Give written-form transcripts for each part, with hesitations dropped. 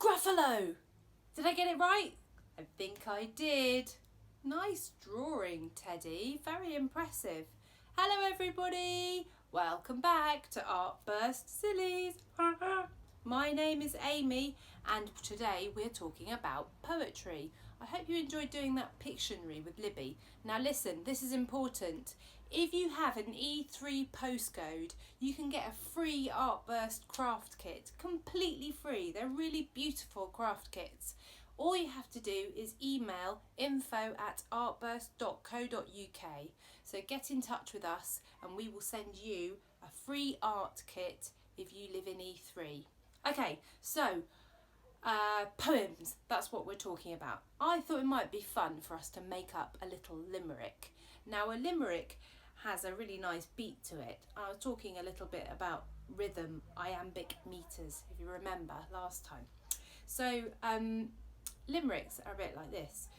Gruffalo! Did I get it right? I think I did. Nice drawing, Teddy. Very impressive. Hello, everybody. Welcome back to Artburst Sillies. My name is Amy, and today we're talking about poetry. I hope you enjoyed doing that Pictionary with Libby. Now listen, this is important. If you have an E3 postcode, you can get a free Artburst craft kit, completely free. They're really beautiful craft kits. All you have to do is email info@artburst.co.uk. So get in touch with us and we will send you a free art kit if you live in E3. Okay, so poems, that's what we're talking about. I thought it might be fun for us to make up a little limerick. Now a limerick has a really nice beat to it. I was talking a little bit about rhythm, iambic meters, if you remember last time. So limericks are a bit like this.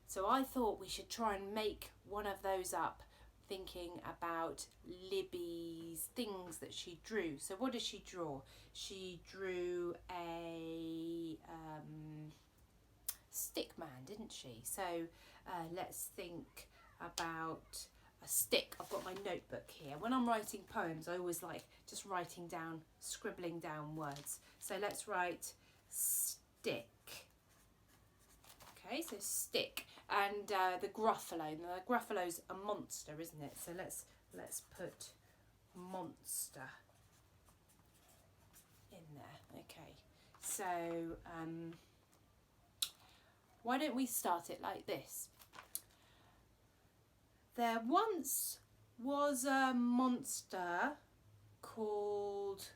So I thought we should try and make one of those up, thinking about Libby's things that she drew. So what did she draw? She drew a stick man, didn't she? So let's think about a stick. I've got my notebook here. When I'm writing poems, I always like just writing down, scribbling down words. So let's write stick. Okay, so stick. And the Gruffalo. Now, the Gruffalo's a monster, isn't it? So let's put monster in there. Okay, so why don't we start it like this? There once was a monster called,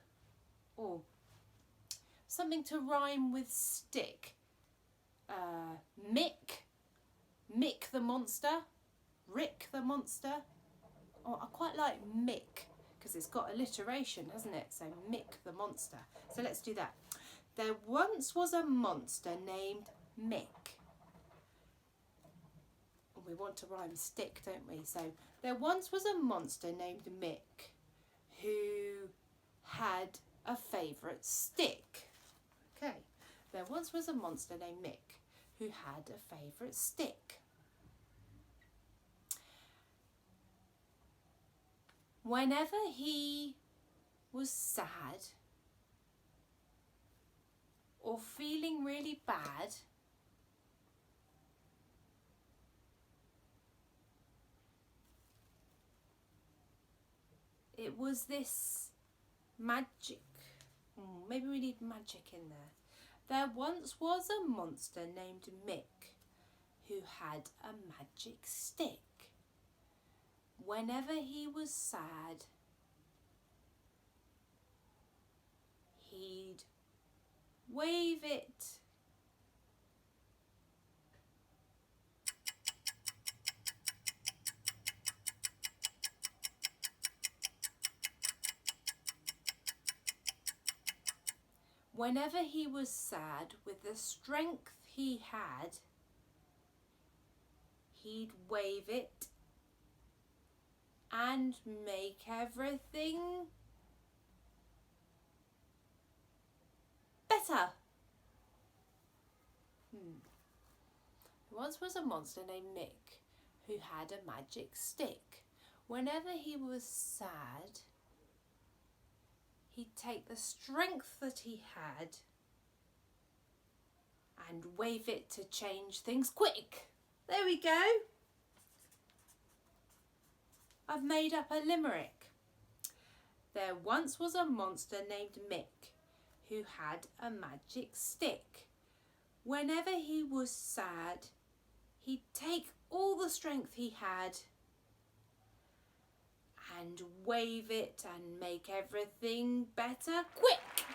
something to rhyme with stick. Mick the monster, Rick the monster. Oh, I quite like Mick because it's got alliteration, hasn't it? So Mick the monster. So let's do that. There once was a monster named Mick. We want to rhyme stick, don't we? So there once was a monster named Mick who had a favourite stick. Okay, there once was a monster named Mick who had a favourite stick. Whenever he was sad or feeling really bad, it was this magic. Maybe we need magic in there. There once was a monster named Mick who had a magic stick. Whenever he was sad, he'd wave it. Whenever he was sad, with the strength he had, he'd wave it and make everything better. Once was a monster named Mick who had a magic stick. Whenever he was sad, he'd take the strength that he had and wave it to change things quick. There we go. I've made up a limerick. There once was a monster named Mick who had a magic stick. Whenever he was sad, he'd take all the strength he had and wave it and make everything better quick.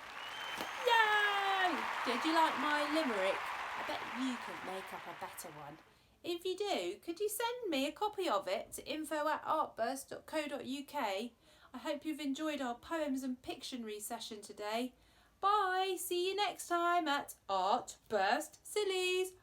Yay! Did you like my limerick? I bet you could make up a better one. If you do, could you send me a copy of it to info@artburst.co.uk? I hope you've enjoyed our poems and Pictionary session today. Bye! See you next time at Artburst Sillies.